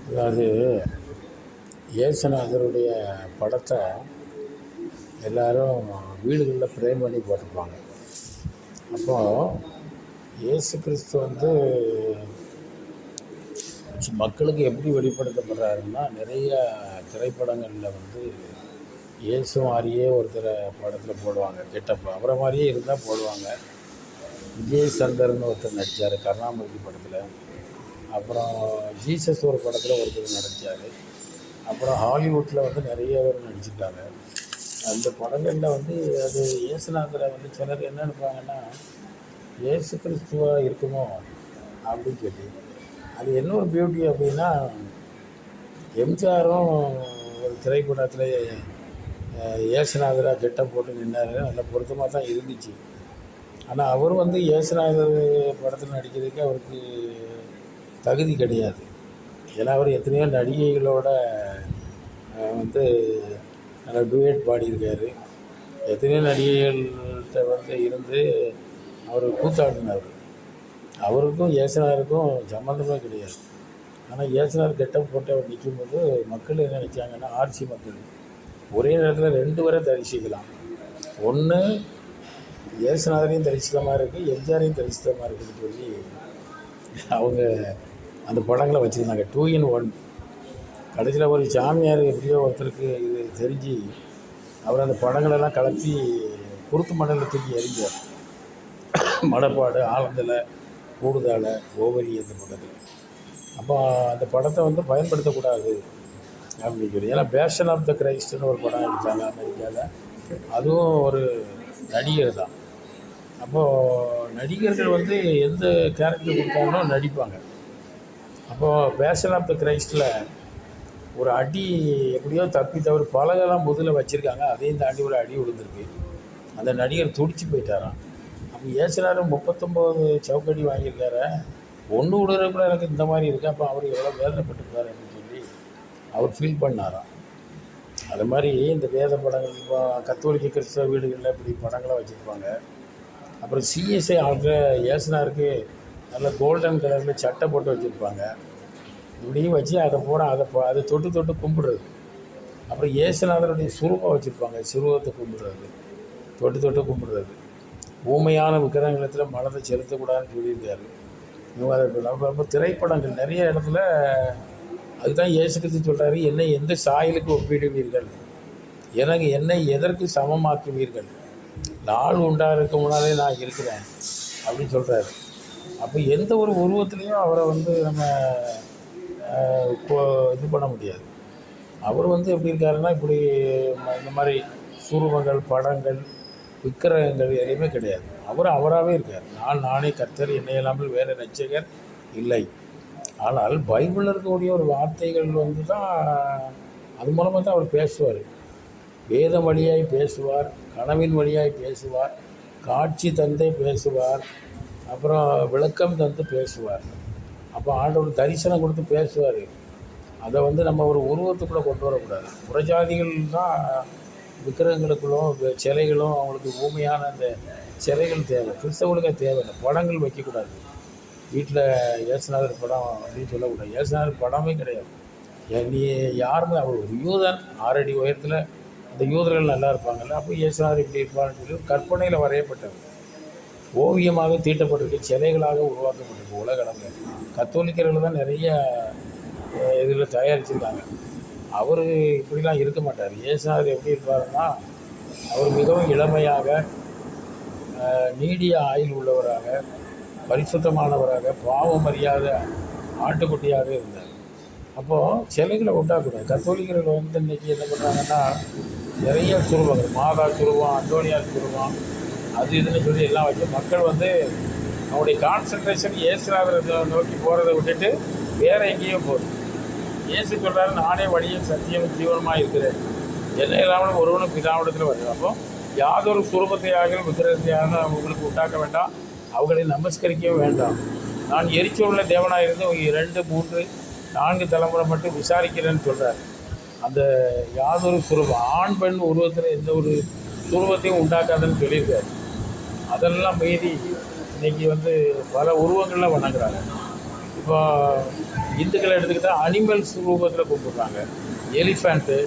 அதாவது இயேசுநாதருடைய படத்தை எல்லாரும் வீடுகளில் ஃப்ரேம் பண்ணி போட்டிருப்பாங்க. அப்போது இயேசு கிறிஸ்து வந்து மக்களுக்கு எப்படி வெளிப்படுத்தப்படுறாருன்னா, நிறைய திரைப்படங்களில் வந்து இயேசு மாதிரியே ஒருத்தரை படத்தில் போடுவாங்க. கெட்டப்ப அவரை மாதிரியே இருந்தால் போடுவாங்க. விஜய் சங்கர்னு ஒருத்தர் நடித்தார் கருணாமூர்த்தி படத்தில். அப்புறம் ஜீசஸ் ஒரு படத்தில் ஒருத்தர் நடித்தார். அப்புறம் ஹாலிவுட்டில் வந்து நிறைய பேர் நடிச்சிருக்காங்க. அந்த படங்களில் வந்து அது இயேசுநாதரை வந்து சிலர் என்ன நினைப்பாங்கன்னா, இயேசு கிறிஸ்துவாக இருக்குமோ அப்படின்னு சொல்லி. அது என்ன ஒரு பியூட்டி அப்படின்னா, எம்ஜிஆரும் ஒரு திரைப்படத்தில் இயேசுநாதராக கெட்டப் போட்டு நின்னார். நல்ல பொருத்தமாக தான் இருந்துச்சு. ஆனால் அவர் வந்து இயேசுநாதர் படத்தில் நடிக்கிறதுக்கு அவருக்கு தகுதி கிடையாது. ஏன்னா அவர் எத்தனையோ நடிகைகளோட வந்து நல்லா டூயட் பாடியிருக்காரு. எத்தனையோ நடிகைகள்கிட்ட வந்து இருந்து அவர் கூத்தாடினார். அவருக்கும் இயேசுநாதருக்கும் சம்மந்தமே கிடையாது. ஆனால் இயேசுநாதர் கெட்டப் போட்டு அவர் நிற்கும்போது மக்கள் என்ன நினச்சாங்கன்னா, ஆர்சி மக்கள் ஒரே நேரத்தில் 2 பேரை தரிசிக்கலாம். ஒன்று இயேசுநாதரையும் தரிசித்த மாதிரி இருக்குது, எம்ஜிஆரையும் தரிசித்த மாதிரி இருக்குதுன்னு சொல்லி அவங்க அந்த படங்களை வச்சுருந்தாங்க. 2 in 1. கடைசியில் ஒரு சாமியார் எப்படியோ ஒருத்தருக்கு இது தெரிஞ்சு அவர் அந்த படங்களெல்லாம் கலத்தி குருத்து மண்டலில் தூக்கி எறிஞ்சார். மடப்பாடு, ஆலந்தலை, கூடுதாலை, ஓவரி அந்த படத்தில். அப்போ அந்த படத்தை வந்து பயன்படுத்தக்கூடாது அப்படின்னு சொல்லி. ஏன்னா பேஷன் ஆஃப் த கிரைஸ்ட்னு ஒரு படம் எடுத்தாங்க அமெரிக்காவில். அதுவும் ஒரு நடிகர் தான். அப்போது நடிகர்கள் வந்து எந்த கேரக்டர் கொடுத்தாலும் நடிப்பாங்க. அப்போது பேஷன் ஆஃப் த கிரைஸ்டில் ஒரு அடி எப்படியோ தப்பி தவறு பலகெல்லாம் முதுகில் வச்சுருக்காங்க. அதையும் தாண்டி ஒரு அடி விழுந்திருக்கு. அந்த நடிகர் துடிச்சு போயிட்டாராம். அப்போ இயேசுநாதர் 39 சவுக்கடி வாங்கியிருக்காரு. ஒன்று விடுறப்ப எனக்கு இந்த மாதிரி இருக்குது. அப்போ அவர் எவ்வளோ வேதனைப்பட்டிருக்காரு அப்படின்னு சொல்லி அவர் ஃபீல் பண்ணாராம். அது மாதிரி இந்த வேத படங்கள் இப்போ கத்தோலிக்க கிறிஸ்தவ வீடுகளில் இப்படி படங்களை வச்சுருப்பாங்க. அப்புறம் சிஎஸ்ஐ ஆகிற இயேசுநாதருக்கு நல்ல கோல்டன் கலரில் சட்டை போட்டு வச்சுருப்பாங்க. இப்படியும் வச்சு அதை தொட்டு தொட்டு கும்பிடுறது. அப்புறம் இயேசுநாதருடைய சுரூபம் வச்சுருப்பாங்க. சுரூபத்தை கும்பிடுறது, தொட்டு தொட்டு கும்பிடுறது. ஊமையான விக்கிரகங்களத்தில் மனதை செலுத்தக்கூடாதுன்னு சொல்லியிருக்காரு. இவங்க அதை நம்ம திரைப்படங்கள் நிறைய இடத்துல அதுதான் இயேசு கிறிஸ்து சொல்கிறாரு, என்னை எந்த சாயலுக்கு ஒப்பிடுவீர்கள், எனக்கு என்னை எதற்கு சமமாக்குவீர்கள், நாள் உண்டாகிறதுக்கு முன்னாலே நான் இருக்கிறேன் அப்படின்னு சொல்கிறாரு. அப்போ எந்த ஒரு உருவத்துலேயும் அவரை வந்து நம்ம இது பண்ண முடியாது. அவர் வந்து எப்படி இருக்காருன்னா, இப்படி இந்த மாதிரி சுரூபங்கள், படங்கள், விக்கிரகங்கள் எதுவுமே கிடையாது. அவர் அவராகவே இருக்கார். நானே கர்த்தர், என்னை இல்லாமல் வேறு ரட்சகர் இல்லை. ஆனால் பைபிளில் இருக்கக்கூடிய ஒரு வார்த்தைகள் வந்து தான் அது மூலமாக தான் அவர் பேசுவார். வேதம் வழியாய் பேசுவார், கனவின் வழியாய் பேசுவார், காட்சி தந்தை பேசுவார், அப்புறம் விளக்கம் தந்து பேசுவார். அப்போ ஆண்டவர் தரிசனம் கொடுத்து பேசுவார். அதை வந்து நம்ம ஒரு உருவத்துக்குள்ளே கொண்டு வரக்கூடாது. புறஜாதிகள் தான் விக்கிரகங்களுக்குள்ளும் சிலைகளும் அவங்களுக்கு ஊமையான அந்த சிலைகள் தேவை. கிறிஸ்தவர்களுக்கு தேவையில்லை. படங்கள் வைக்கக்கூடாது வீட்டில். இயேசுநாதர் படம் அப்படின்னு சொல்லக்கூடாது. இயேசுநாதர் படமே கிடையாது. நீ யாருமே அவர் ஒரு யூதன், 6 அடி உயரத்தில். அந்த யூதர்கள் நல்லா இருப்பாங்கல்ல, அப்போ இயேசுநாதர் இப்படி இருப்பான்னு சொல்லி கற்பனையில் வரையப்பட்டது, ஓவியமாக தீட்டப்பட்டிருக்கு, சிலைகளாக உருவாக்கப்பட்டிருக்கு. உலகளவில் கத்தோலிக்கர்கள் தான் நிறைய இதில் தயாரிச்சிருக்காங்க. அவர் இப்படிலாம் இருக்க மாட்டார். இயேசுநாதர் எப்படி இருப்பாருன்னா, அவர் மிகவும் இளமையாக, நீடிய ஆயுள் உள்ளவராக, பரிசுத்தமானவராக, பாவம் அறியாத ஆட்டுக்குட்டியாக இருந்தார். அப்போது சிலைகளை உண்டாக்கூடாது. கத்தோலிக்கர்கள் வந்து இன்றைக்கி என்ன பண்ணுறாங்கன்னா, நிறைய சுரூபங்கள், மாதா சுரூபம், அந்தோனியார் சுரூபம், அது இதுன்னு சொல்லி எல்லாம் வச்சு மக்கள் வந்து அவங்களுடைய கான்சன்ட்ரேஷன் இயேசுநாதரை நோக்கி போகிறத விட்டுட்டு வேறு எங்கேயும் போகுது. இயேசு சொல்கிறாரு, நானே வழியும் சத்தியம் ஜீவனமாக இருக்கிறேன், என்னை இல்லாமல் ஒருவனும் பிதாவிடத்தில் வருது. அப்போ யாதொரு சுரூபத்தையாக விக்கிரகத்தையாக உங்களுக்கு உண்டாக்க வேண்டாம், அவர்களை நமஸ்கரிக்கவும் வேண்டாம். நான் எரிச்சலுள்ள தேவனாக இருந்து 2, 3, 4 தலைமுறை மட்டும் விசாரிக்கிறேன்னு சொல்கிறார். அந்த யாதொரு சுரூபம், ஆண் பெண் உருவத்தில் எந்த ஒரு சுரூபத்தையும் உண்டாக்காதுன்னு சொல்லியிருக்காரு. அதெல்லாம் மீறி இன்றைக்கி வந்து பல உருவங்களில் வணங்குறாங்க. இப்போ இந்துக்களை எடுத்துக்கிட்டால் அனிமல்ஸ் ரூபத்தில் கும்பிட்றாங்க. எலிஃபண்ட்டு,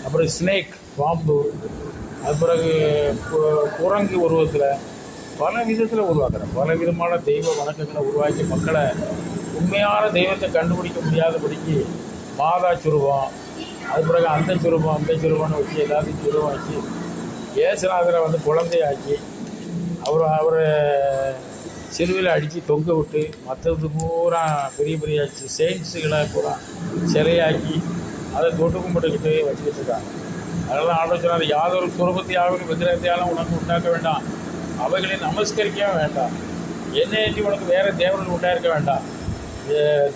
அப்புறம் ஸ்னேக், பாம்பு, அது பிறகு குரங்கு உருவத்தில் பல விதத்தில் உருவாக்குறேன். பல விதமான தெய்வ வணக்கங்களை உருவாக்கி மக்களை உண்மையான தெய்வத்தை கண்டுபிடிக்க முடியாதபடிக்கு மாதா சுரூபம், அது பிறகு அந்த சுரூபம் அந்த சுரூபம்னு வச்சு எல்லாத்தையும் சுரூபம் வச்சு இயேசுநாதரை வந்து குழந்தையாக்கி அவரை சிலுவையில் அடித்து தொங்க விட்டு மற்றது பூரா பெரிய பெரிய செயின்ஸுகளை பூரா சிலையாக்கி அதை தொட்டு கும்பிட்டுக்கிட்டு வச்சுக்கிட்டு இருக்காங்க. அதெல்லாம் ஆலோசனை யாதொரு சுரூபத்தையாவது விக்கிரகத்தையாலும் உனக்கு உண்டாக்க வேண்டாம், அவைகளை நமஸ்கரிக்கவே வேண்டாம், என்னைக்கு உனக்கு வேறு தேவர்கள் உண்டாயிருக்க வேண்டாம்.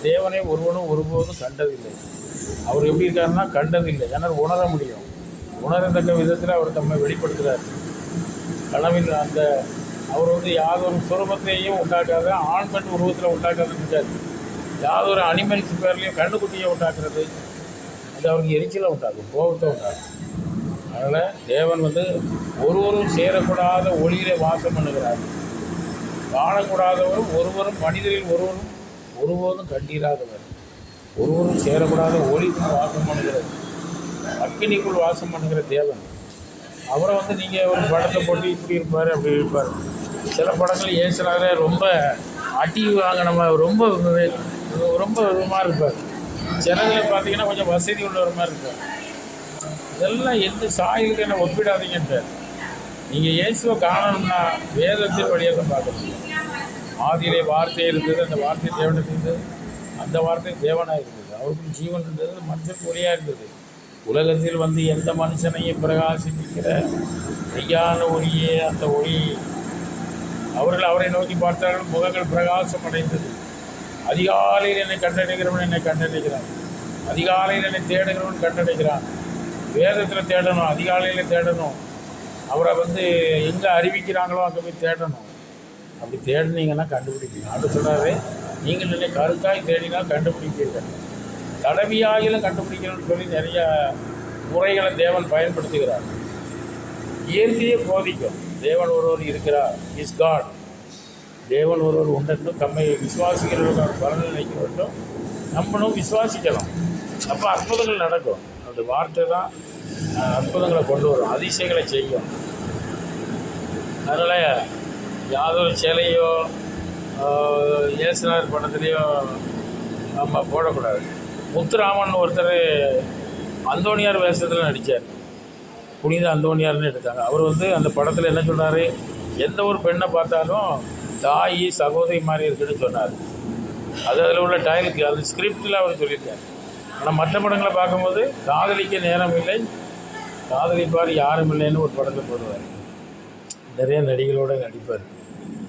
தேவனை ஒருவனும் ஒருபோதும் கண்டதில்லை. அவர் எப்படி இருக்காருன்னா கண்டதில்லை. ஏன்னா உணர முடியும். உணரத்தக்க விதத்தில் அவர் தம்மை வெளிப்படுத்துகிறார். கனவில் அந்த அவர் வந்து யாதொரு சுரூபத்தையும் உண்டாக்காத, ஆண் பெண் உருவத்தில் உண்டாக்காதுன்னு இருக்காது. யாதொரு அனிமல்ஸ் பேர்லையும் கண்ணுக்குட்டியை உண்டாக்குறது அது அவருக்கு எரிச்சலை உண்டாக்கும், கோபத்தை உண்டாகும். அதனால் தேவன் வந்து ஒருவரும் சேரக்கூடாத ஒளியிலே வாசம் பண்ணுகிறார். காணக்கூடாதவரும் ஒருவரும் மனிதரில் ஒருவரும் ஒருபோதும் கண்டீராதவர். ஒருவரும் சேரக்கூடாத ஒளிக்குள் வாசம் பண்ணுகிறது, அக்கினிக்குள் வாசம் பண்ணுகிற தேவன். அவரை வந்து நீங்கள் ஒரு படத்தை போட்டு இப்படி இருப்பார் அப்படி இருப்பார். சில படங்கள் ஏசுனாலே ரொம்ப அடி வாங்க நம்ம ரொம்ப ரொம்ப விதமாக இருப்பார். சிலதில் பார்த்தீங்கன்னா கொஞ்சம் வசதி உள்ளவர் மாதிரி இருப்பார். இதெல்லாம் எந்த சாயலுக்கு என்ன ஒப்பிடாதீங்கன்ட்டு. நீங்கள் இயேசுவை காணணும்னா வேதத்தின் வழியாக தான் பார்க்கணும். ஆதியிலே வார்த்தை இருந்தது, அந்த வார்த்தை தேவன் இருந்தது, அந்த வார்த்தை தேவனாக இருந்தது, அவருக்கும் ஜீவன் இருந்தது, மனுஷனுக்கு ஒளியாக இருந்தது. உலகத்தில் வந்து எந்த மனுஷனையும் பிரகாசிப்பிக்கிற மெய்யான ஒளியே அந்த ஒளி. அவர்கள் அவரை நோக்கி பார்த்தார்கள், முகங்கள் பிரகாசம் அடைந்தது. அதிகாலையில் என்னை கண்டடைகிறவன் என்னை கண்டடைகிறான், அதிகாலையில் என்னை தேடுகிறவன் கண்டடைகிறான். வேதத்தில் தேடணும், அதிகாலையில் தேடணும். அவரை வந்து எங்கே அறிவிக்கிறாங்களோ அங்கே போய் தேடணும். அப்படி தேடினீங்கன்னா கண்டுபிடிப்பீங்க. அது சொல்கிறாரு, நீங்கள் என்னை கருத்தாய் தேடினால் கண்டுபிடிப்பீர்கள், தடவியாயிலும் கண்டுபிடிக்கணும்னு சொல்லி நிறைய முறைகளை தேவன் பயன்படுத்துகிறார். இயற்கையே போதிக்கும். தேவன் ஒருவர் இருக்கிறார், இஸ் காட். தேவன் ஒருவர் உண்டென்றும் தம்மை விசுவாசிக்கிறவர்கள் பலனை நினைக்க வேண்டும். நம்மளும் விசுவாசிக்கலாம். அப்போ அற்புதங்கள் நடக்கும். அந்த வார்த்தை தான் அற்புதங்களை கொண்டு வரும், அதிசயங்களை செய்யும். அதனால் யாதொரு சேலையோ இயேசுநாதர் படத்துலேயோ நம்ம போடக்கூடாது. முத்துராமன் ஒருத்தர் அந்தோணியார் வேஷத்தில் நடித்தார். புனித அந்தோணியார்னு எடுத்தாங்க. அவர் வந்து அந்த படத்தில் என்ன சொன்னார், எந்த ஒரு பெண்ணை பார்த்தாலும் தாய் சகோதரி மாதிரி இருக்குன்னு சொன்னார். அது அதில் உள்ள டைலுக்கு அது ஸ்கிரிப்டில் அவர் சொல்லியிருக்கார். ஆனால் மற்ற படங்களை பார்க்கும்போது காதலிக்க நேரம் இல்லை, காதலிப்பார் யாரும் இல்லைன்னு ஒரு படத்தில் போடுவார். நிறைய நடிகளோடு நடிப்பார்.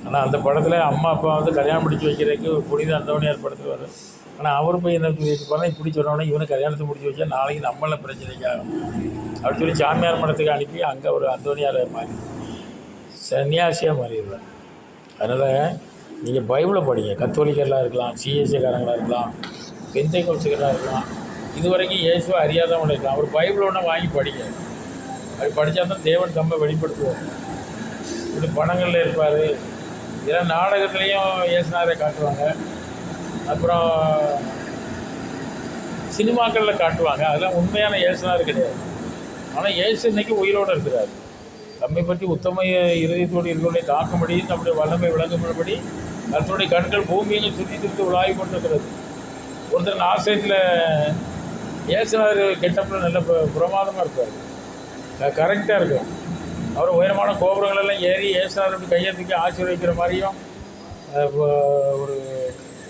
ஆனால் அந்த படத்தில் அம்மா அப்பா வந்து கல்யாணம் முடிச்சு வைக்கிறதுக்கு புனித அந்தோணியார் படத்தில் வரும். ஆனால் அவர் போய் என்ன பண்ணால் இப்படி சொன்னோன்னே இவனை கல்யாணத்தை முடிச்சு வச்சா நாளைக்கு நம்மளை பிரச்சனைக்காகும் அப்படின்னு சொல்லி சாமியார் மடத்துக்கு அனுப்பி அங்கே ஒரு அந்தோணியாரை மாறி சன்னியாசியாக மாறிடுவார். அதனால் நீங்கள் பைபிளை படிங்க. கத்தோலிக்கர்களாக இருக்கலாம், சிஎஸ்சிக்காரங்களாக இருக்கலாம், பெந்தை கோல்ஸுக்களாக இருக்கலாம், இது வரைக்கும் இயேசுவை அறியாதவங்க இருக்கலாம். அவர் பைபிள் ஒன்று வாங்கி படிங்க. அப்படி படித்தா தான் தேவன் தம்மை வெளிப்படுத்துவார். இப்படி படங்களில் இருப்பார். இதெல்லாம் நாடகத்துலேயும் இயேசுநாதரை காட்டுவாங்க, அப்புறம் சினிமாக்களில் காட்டுவாங்க. அதெல்லாம் உண்மையான இயேசுநாதர் கிடையாது. ஆனால் இயேசு இன்னைக்கு உயிரோடு இருக்கிறார். தம்மை பற்றி உத்தம இருதயத்தோடு இருக்கிறவனை தாக்கும்படி நம்முடைய வல்லமை விளங்கும்படி கர்த்தருடைய கண்கள் பூமியை சுற்றி திருத்தி உலாவி கொண்டிருக்கிறது. ஒருத்தர் ஆசிரியத்தில் இயேசுநாதர் கெட்டப்பில் நல்ல பிரமாதமாக இருப்பார், கரெக்டாக இருக்கும். அவர் உயரமான கோபுரங்களெல்லாம் ஏறி இயேசுநாதர் அப்படி கையெழுத்துக்கு ஆசீர்வதிக்கிற மாதிரியும் ஒரு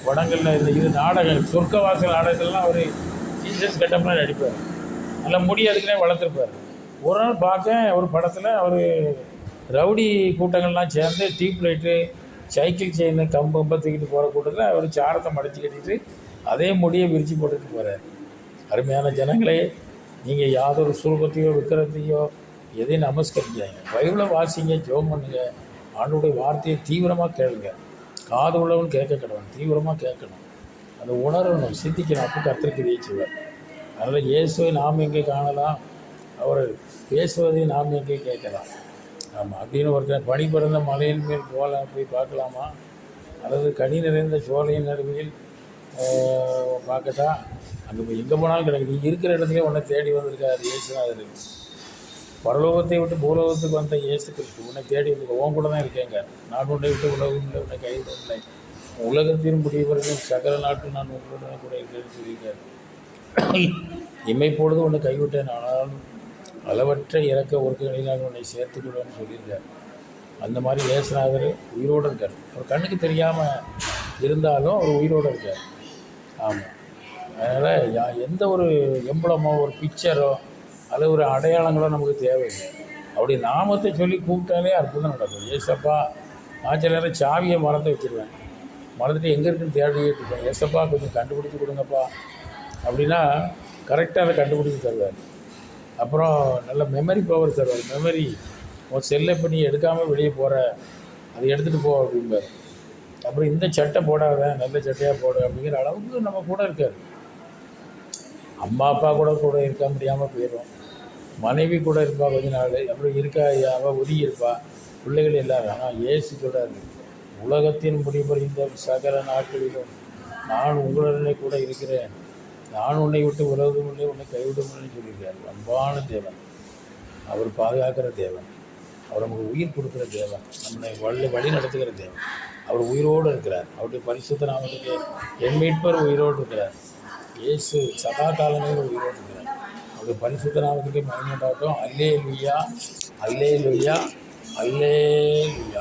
படங்களில் இந்த இது நாடகம் சொர்க்கவாசல் நாடகத்திலலாம் அவர் ஜீசஸ் கெட்டப்லாம் நடிப்பார். நல்லா முடி அதுக்குன்னே வளர்த்துருப்பார். ஒரு நாள் பார்த்தேன் ஒரு படத்தில் அவர் ரவுடி கூட்டங்கள்லாம் சேர்ந்து டியூப் லைட்டு சைக்கிள் செயின் கம்பு தூக்கிட்டு போகிற கூட்டத்தில் அவர் சாரத்தை மடித்து கட்டிட்டு அதே முடியை விரித்து போட்டுட்டு போகிறார். அருமையான ஜனங்களே, நீங்கள் யாதொரு சுரூபத்தையோ விக்கிரத்தையோ எதையும் நமஸ்கரிக்காங்க. பைபிளை வாசிங்க, ஜெபம் பண்ணுங்க, ஆண்டவருடைய வார்த்தையை தீவிரமாக கேளுங்க. காது உள்ளவன் கேட்க கடவுள், தீவிரமாக கேட்கணும், அதை உணரணும், சிந்திக்கணும். அப்போ கர்த்தர் கிரியை செய்வார். அதனால் இயேசுவை நாம் எங்கே காணலாம், அவர் பேசுவதை நாம் எங்கே கேட்கலாம். ஆமாம், அப்படின்னு ஒருத்தர் பனி பிறந்த மலையின் மேல் போகலாம், போய் பார்க்கலாமா, அல்லது கனி நிறைந்த சோலையின் நடுவில் பார்க்கட்டா அங்கே போய் எங்கே போனாலும் கிடைக்கும். நீ இருக்கிற இடத்துலேயே உன்னை தேடி வந்திருக்காரு இயேசுநாதர். பரலோகத்தை விட்டு பூலோகத்துக்கு வந்த இயேசு கிறிஸ்து உன்னை தேடி வந்து உன் கூட தான் இருக்கேங்க. நான் உன்னை விட்டு உலகம் இல்லை, உன்னை கைவிடவில்லை, உலகத்தின் முடிவர்கள் சகல நாட்டு நான் உங்களுடன் கூட இருக்கிறேன்னு சொல்லியிருக்காரு. இமைப்பொழுது உன்னை கைவிட்டேன், ஆனாலும் அளவற்ற இறக்க ஒர்க்குகளில் நான் உன்னை சேர்த்துக்கொள்வேன்னு சொல்லியிருக்கார். அந்த மாதிரி இயேசுநாதர் உயிரோடு இருக்கார். அவர் கண்ணுக்கு தெரியாமல் இருந்தாலும் அவர் உயிரோடு இருக்கார். ஆமாம். அதனால் எந்த ஒரு எம்பளமோ ஒரு பிக்சரோ அல்லது ஒரு அடையாளங்களோ நமக்கு தேவையில்லை. அப்படி நாமத்தை சொல்லி கூப்பிட்டாலே அற்புதம் நடக்கும். ஏசப்பா, நான் சில நேரம் சாவியை மறந்து வச்சுருவேன், மறந்துட்டு எங்கே இருக்குன்னு தேடிட்டு இருப்பேன். ஏசப்பா கொஞ்சம் கண்டுபிடிச்சி கொடுங்கப்பா அப்படின்னா கரெக்டாக அதை கண்டுபிடிச்சி தருவார். அப்புறம் நல்ல மெமரி பவர் தருவார். மெமரி உன் செல்லை இப்போ நீ எடுக்காமல் வெளியே போகிற, அதை எடுத்துகிட்டு போ அப்படிம்பார். அப்புறம் இந்த சட்டை போடாத, நல்ல சட்டையாக போட அப்படிங்கிற அளவுக்கு நம்ம கூட இருக்கார். அம்மா அப்பா கூட இருக்க முடியாமல் போயிடும். மனைவி கூட இருப்பா கொஞ்ச நாள், அப்புறம் அவள் ஒதுங்கி இருப்பா, பிள்ளைகள் எல்லாரும். ஆனால் இயேசு சொல்கிறாரு, உலகத்தின் முடிவறிந்த சகல நாட்களிலும் நான் உங்களுடனே கூட இருக்கிறேன், நான் உன்னை விட்டு உலகம் இல்லை, உன்னை கைவிடும்னு சொல்லியிருக்காரு. அன்பான தேவன், அவர் பாதுகாக்கிற தேவன், அவர் நமக்கு உயிர் கொடுக்குற தேவன், நம்மளை வழி நடத்துகிற தேவன். அவர் உயிரோடு இருக்கிறார். அவருடைய பரிசுத்த நாமத்துக்கு என் மீட்பர் உயிரோடு இருக்கிறார். இயேசு சதா காலங்களில் உயிரோடு இருக்கிறார். அவருடைய பரிசுத்த நாமத்துக்கு மகிமை உண்டாகட்டும். அல்லேலூயா, அல்லேலூயா, அல்லேலூயா.